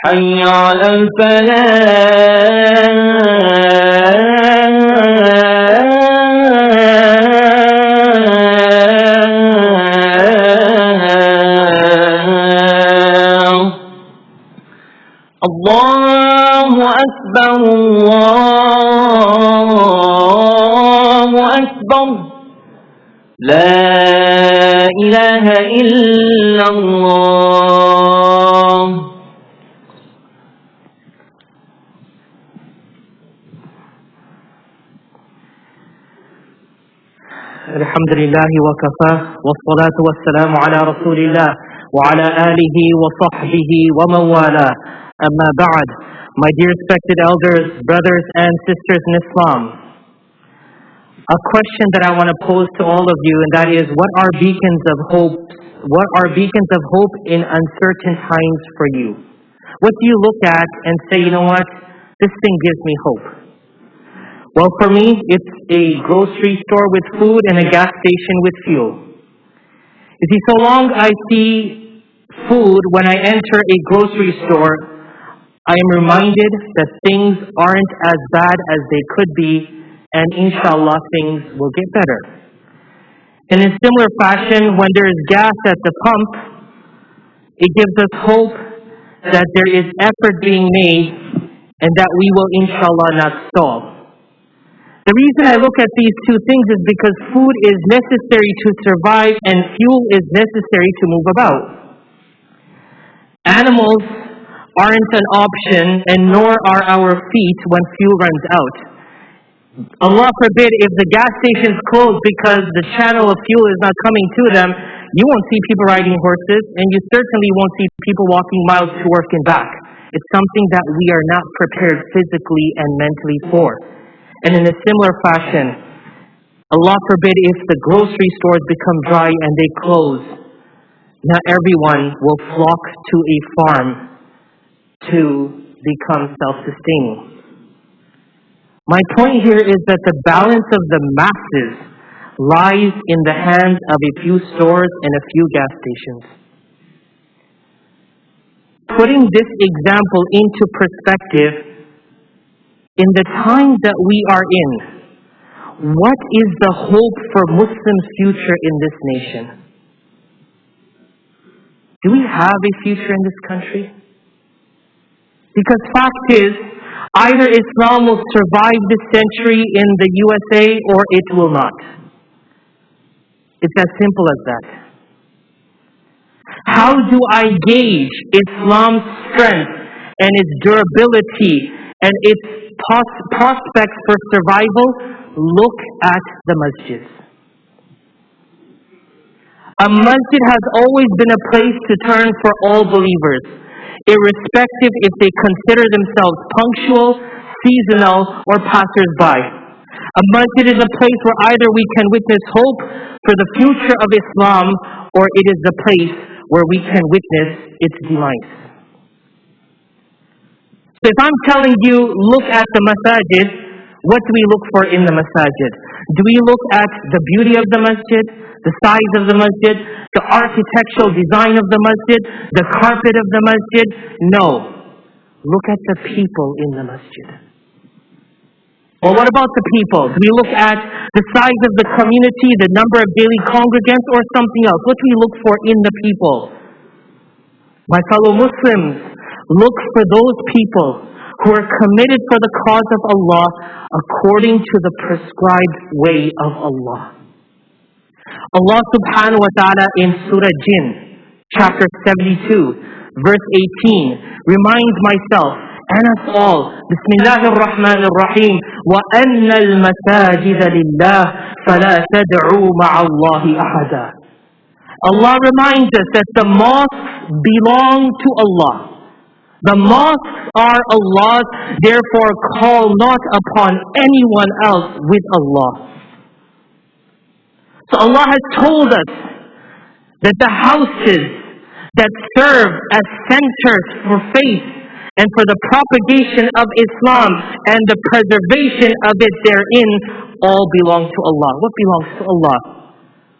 حي على الفلاح الله أكبر الله أكبر لا إله إلا الله. الحمد لله وكفى والصلاة والسلام على رسول الله وعلى آله وصحبه ومن والاه. Amma ba'd. My dear respected elders, brothers and sisters in Islam, a question that I want to pose to all of you, and that is, what are beacons of hope? What are beacons of hope in uncertain times for you? What do you look at and say, you know what, this thing gives me hope? Well, for me, it's a grocery store with food and a gas station with fuel. You see, so long I see food when I enter a grocery store, I am reminded that things aren't as bad as they could be, and inshallah things will get better. And in similar fashion, when there is gas at the pump, it gives us hope that there is effort being made and that we will inshallah not stall. The reason I look at these two things is because food is necessary to survive and fuel is necessary to move about. Animals aren't an option, and nor are our feet when fuel runs out. Allah forbid, if the gas station's closed because the channel of fuel is not coming to them, you won't see people riding horses, and you certainly won't see people walking miles to work and back. It's something that we are not prepared physically and mentally for. And in a similar fashion, Allah forbid if the grocery stores become dry and they close, not everyone will flock to a farm to become self-sustaining. My point here is that the balance of the masses lies in the hands of a few stores and a few gas stations. Putting this example into perspective, in the times that we are in, what is the hope for Muslims' future in this nation? Do we have a future in this country? Because fact is, either Islam will survive this century in the USA or it will not. It's as simple as that. How do I gauge Islam's strength and its durability and its prospects for survival? Look at the masjids. A masjid has always been a place to turn for all believers, irrespective if they consider themselves punctual, seasonal, or passers-by. A masjid is a place where either we can witness hope for the future of Islam, or it is the place where we can witness its demise. So if I'm telling you, look at the masajid, what do we look for in the masajid? Do we look at the beauty of the masjid, the size of the masjid, the architectural design of the masjid, the carpet of the masjid? No. Look at the people in the masjid. Well, what about the people? Do we look at the size of the community, the number of daily congregants, or something else? What do we look for in the people? My fellow Muslims, look for those people who are committed for the cause of Allah according to the prescribed way of Allah. Allah subhanahu wa ta'ala in Surah Jinn, chapter 72, verse 18, reminds myself and us all, Bismillahir Rahmanir Rahim, وَأَنَّ الْمَسَاجِدَ لِلَّهِ فَلَا تَدْعُوا مَعَ اللَّهِ أَحَدًا. Allah reminds us that the mosques belong to Allah. The mosques are Allah's, therefore call not upon anyone else with Allah. So Allah has told us that the houses that serve as centers for faith and for the propagation of Islam and the preservation of it therein all belong to Allah. What belongs to Allah?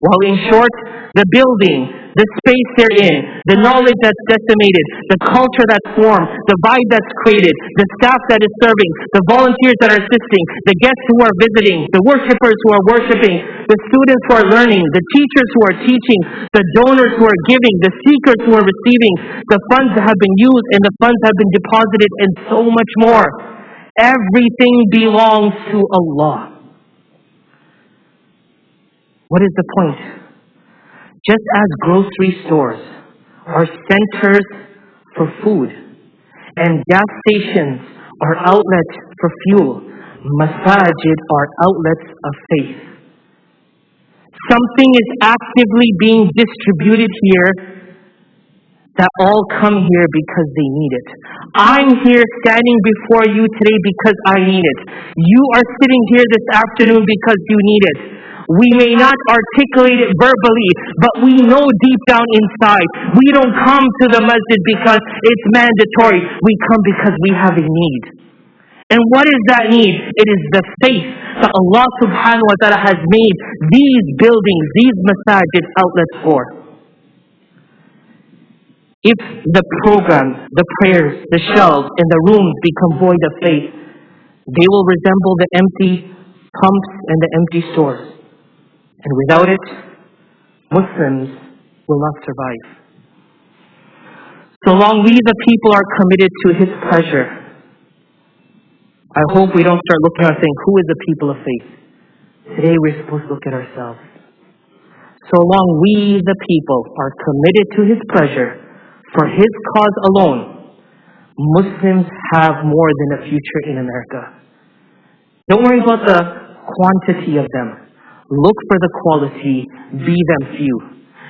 While in short, the building, the space they're in, the knowledge that's decimated, the culture that's formed, the vibe that's created, the staff that is serving, the volunteers that are assisting, the guests who are visiting, the worshipers who are worshiping, the students who are learning, the teachers who are teaching, the donors who are giving, the seekers who are receiving, the funds that have been used and the funds have been deposited, and so much more. Everything belongs to Allah. What is the point? Just as grocery stores are centers for food and gas stations are outlets for fuel, masajid are outlets of faith. Something is actively being distributed here that all come here because they need it. I'm here standing before you today because I need it. You are sitting here this afternoon because you need it. We may not articulate it verbally, but we know deep down inside. We don't come to the masjid because it's mandatory. We come because we have a need. And what is that need? It is the faith that Allah subhanahu wa ta'ala has made these buildings, these masajid outlets for. If the program, the prayers, the shelves, and the rooms become void of faith, they will resemble the empty pumps and the empty stores. And without it, Muslims will not survive. So long we the people are committed to His pleasure, I hope we don't start looking at saying, who is the people of faith? Today we're supposed to look at ourselves. So long we the people are committed to His pleasure, for His cause alone, Muslims have more than a future in America. Don't worry about the quantity of them. Look for the quality, be them few.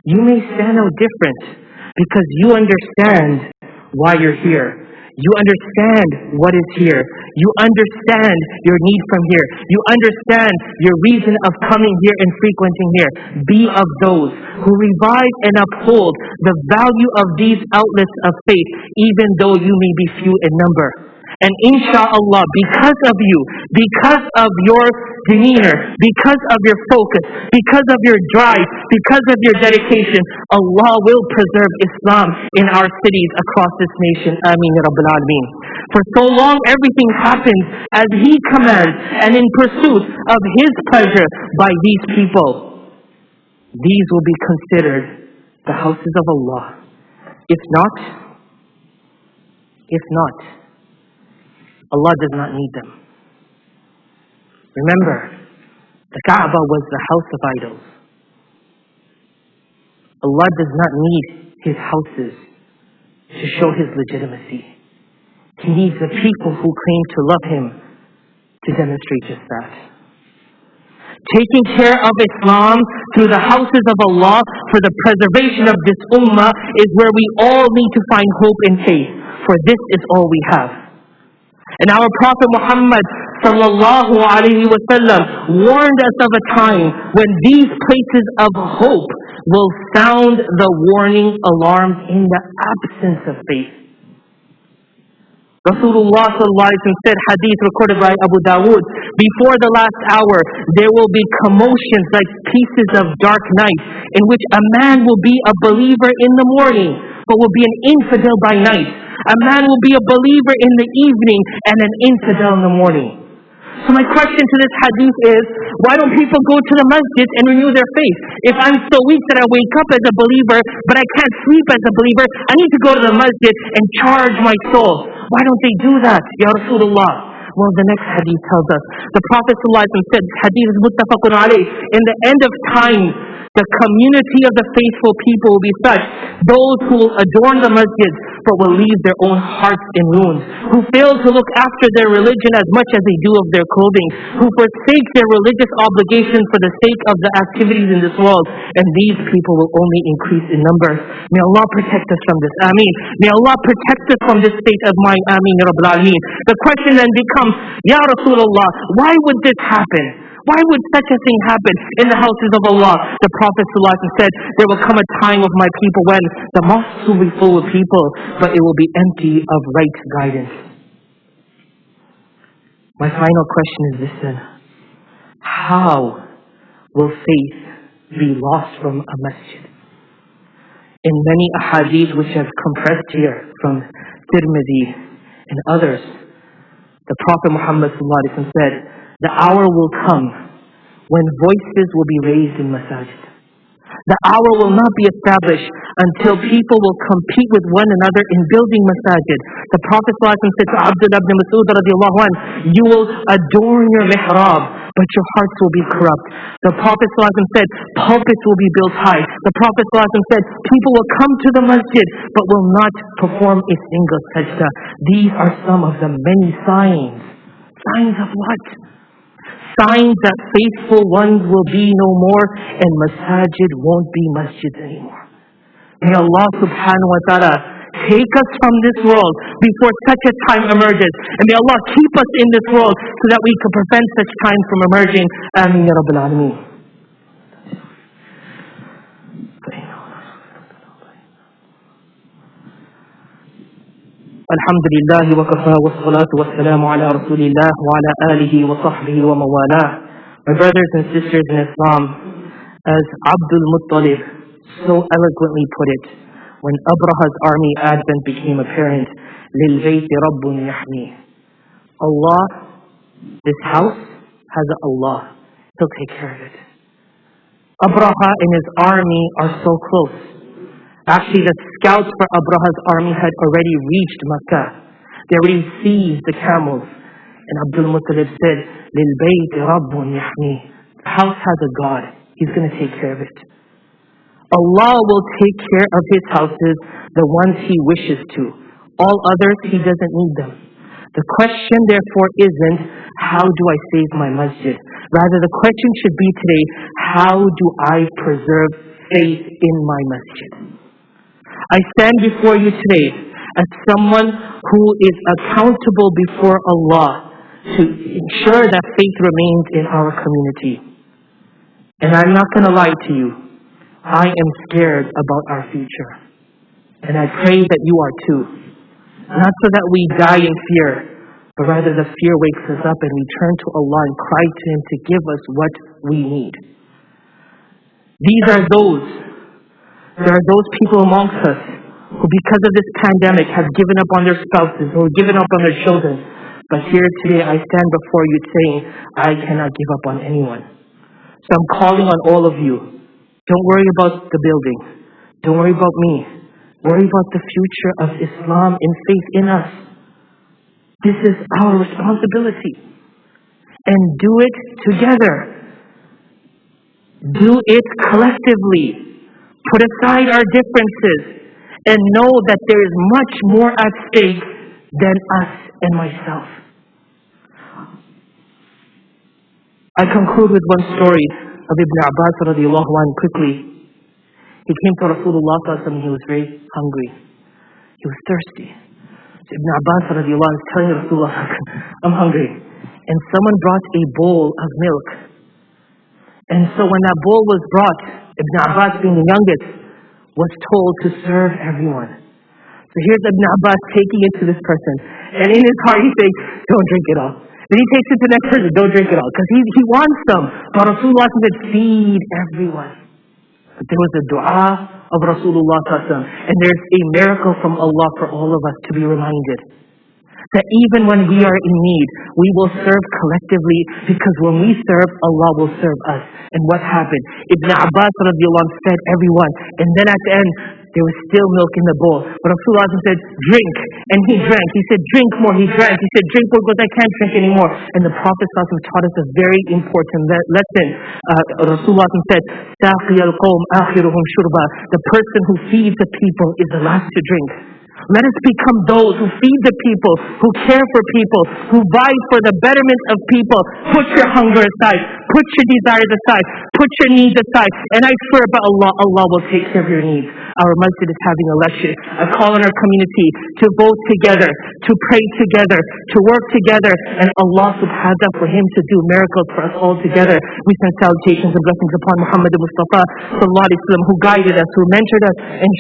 You may stand out different because you understand why you're here. You understand what is here. You understand your need from here. You understand your reason of coming here and frequenting here. Be of those who revive and uphold the value of these outlets of faith, even though you may be few in number. And insha'Allah, because of you, because of your demeanor, because of your focus, because of your drive, because of your dedication, Allah will preserve Islam in our cities across this nation. Ameen ya Rabbil Alameen. For so long everything happens as He commands and in pursuit of His pleasure by these people. These will be considered the houses of Allah. If not, Allah does not need them. Remember, the Kaaba was the house of idols. Allah does not need His houses to show His legitimacy. He needs the people who claim to love Him to demonstrate just that. Taking care of Islam through the houses of Allah for the preservation of this ummah is where we all need to find hope and faith, for this is all we have. And our Prophet Muhammad sallallahu alaihi wasallam warned us of a time when these places of hope will sound the warning alarms in the absence of faith. Rasulullah sallallahu alaihi wasallam said, hadith recorded by Abu Dawood, before the last hour there will be commotions like pieces of dark night, in which a man will be a believer in the morning, but will be an infidel by night. A man will be a believer in the evening and an infidel in the morning. So my question to this hadith is, why don't people go to the masjid and renew their faith? If I'm so weak that I wake up as a believer, but I can't sleep as a believer, I need to go to the masjid and charge my soul. Why don't they do that, Ya Rasulullah? Well, the next hadith tells us, the Prophet ﷺ said, hadith is muttafaqun alayh, in the end of time, the community of the faithful people will be such, those who will adorn the masjid, but will leave their own hearts in ruins, who fail to look after their religion as much as they do of their clothing, who forsake their religious obligations for the sake of the activities in this world, and these people will only increase in number. May Allah protect us from this. Ameen. May Allah protect us from this state of mind. Ameen ya Rabbil Alameen. The question then becomes, Ya Rasulullah, why would this happen? Why would such a thing happen in the houses of Allah? The Prophet ﷺ said, there will come a time of my people when the mosques will be full of people, but it will be empty of right guidance. My final question is this then. How will faith be lost from a masjid. In many ahadith which have compressed here from Tirmidhi and others, the Prophet Muhammad ﷺ said, the hour will come when voices will be raised in masajid. The hour will not be established until people will compete with one another in building masajid. The Prophet ﷺ said to Abdullah ibn Mas'ud radiallahu anh, you will adorn your mihrab, but your hearts will be corrupt. The Prophet ﷺ said, pulpits will be built high. The Prophet ﷺ said, people will come to the masjid, but will not perform a single sajda. These are some of the many signs. Signs of what? Signs that faithful ones will be no more and masajid won't be masjids anymore. May Allah subhanahu wa ta'ala take us from this world before such a time emerges. And may Allah keep us in this world so that we can prevent such time from emerging. Ameen ya Rabbil Alameen. Alhamdulillah wa kafa wa salatu wa salamu ala rasulillah wa ala alihi wa sahbihi wa mawalah. My brothers and sisters in Islam, as Abdul Muttalib so eloquently put it, when Abraha's army advent became apparent, lil bayti rabbun yahmi. Allah, this house has Allah. He'll take care of it. Abraha and his army are so close. Actually, the scouts for Abraha's army had already reached Makkah. They already seized the camels. And Abdul Muttalib said, lil bayti rabbun yahmi. The house has a God. He's going to take care of it. Allah will take care of His houses, the ones He wishes to. All others, He doesn't need them. The question, therefore, isn't, how do I save my masjid? Rather, the question should be today, how do I preserve faith in my masjid? I stand before you today as someone who is accountable before Allah to ensure that faith remains in our community. And I'm not going to lie to you. I am scared about our future. And I pray that you are too. Not so that we die in fear, but rather the fear wakes us up and we turn to Allah and cry to Him to give us what we need. There are those people amongst us who, because of this pandemic, have given up on their spouses or given up on their children. But here today I stand before you saying, I cannot give up on anyone. So I'm calling on all of you. Don't worry about the building. Don't worry about me. Worry about the future of Islam and faith in us. This is our responsibility. And do it together. Do it collectively. Put aside our differences and know that there is much more at stake than us and myself. I conclude with one story of Ibn Abbas radiallahu anhu quickly. He came to Rasulullah and he was very hungry. He was thirsty. So Ibn Abbas radiallahu anhu is telling Rasulullah, I'm hungry. And someone brought a bowl of milk. And so when that bowl was brought, Ibn Abbas, being the youngest, was told to serve everyone. So here's Ibn Abbas taking it to this person. And in his heart he thinks, don't drink it all. Then he takes it to the next person, don't drink it all. Because he wants some. But Rasulullah said, feed everyone. But there was a dua of Rasulullah and there's a miracle from Allah for all of us to be reminded. That even when we are in need, we will serve collectively, because when we serve, Allah will serve us. And what happened? Ibn Abbas radiallahu anh fed everyone. And then at the end, there was still milk in the bowl. But Rasulullah said, drink. And he drank. He said, drink more. He drank. He said, drink more, because I can't drink anymore. And the Prophet taught us a very important lesson. Rasulullah said, سَاقِيَ الْقَوْمِ آخِرُهُمْ شُرْبًا. The person who feeds the people is the last to drink. Let us become those who feed the people, who care for people, who vie for the betterment of people. Put your hunger aside. Put your desires aside. Put your needs aside. And I swear by Allah, Allah will take care of your needs. our masjid is having a lecture. I call on our community to vote together, to pray together, to work together, and Allah subhanahu wa ta'ala for Him to do miracles for us all together. We send salutations and blessings upon Muhammad Mustafa sallallahu alaihi wasallam, who guided us, who mentored us, and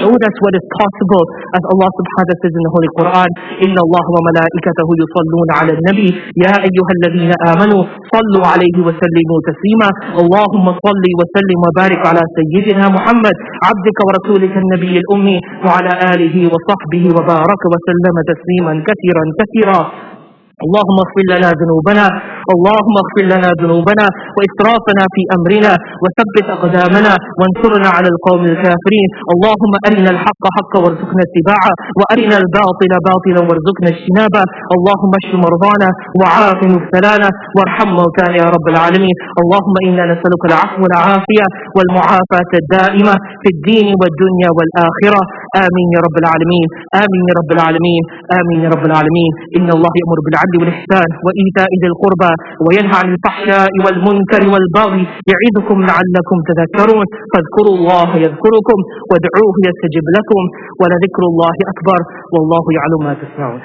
showed us what is possible. As Allah subhanahu wa ta'ala says in the Holy Quran, Inna Allah wa malaikatahu yusalluna ala nabi, Ya ayyuhalladhina amanu, sallu alayhi wa sallimu taslima. Allahumma salli wa sallim wa barik ala sayyidina Muhammad, abdika wa rasulika an-nabiy al-ummi, wa ala alihi wa sahbihi wa baraka wa sallama tasliman kathiran kathira. اللهم اغفر لنا ذنوبنا اللهم اغفر لنا ذنوبنا وإسرافنا في أمرنا وثبت أقدامنا وانصرنا على القوم الكافرين. اللهم أرنا الحق حقا وارزقنا اتباعه وأرنا الباطل باطلا وارزقنا اجتنابه. اللهم اشف مرضانا وعاف مبتلانا وارحم موتانا يا رب العالمين. اللهم إنا نسألك العفو والعافية والمعافاة الدائمة في الدين والدنيا والآخرة. آمين يا رب العالمين. آمين يا رب العالمين. آمين يا رب العالمين. إن الله يأمر بالعدل والإحسان وإيتاء ذي القربى وينهى عن الفحشاء والمنكر والبغي يعظكم لعلكم تذكرون. فاذكروا الله يذكركم وادعوه يستجب لكم ولذكر الله أكبر والله يعلم ما تصنعون.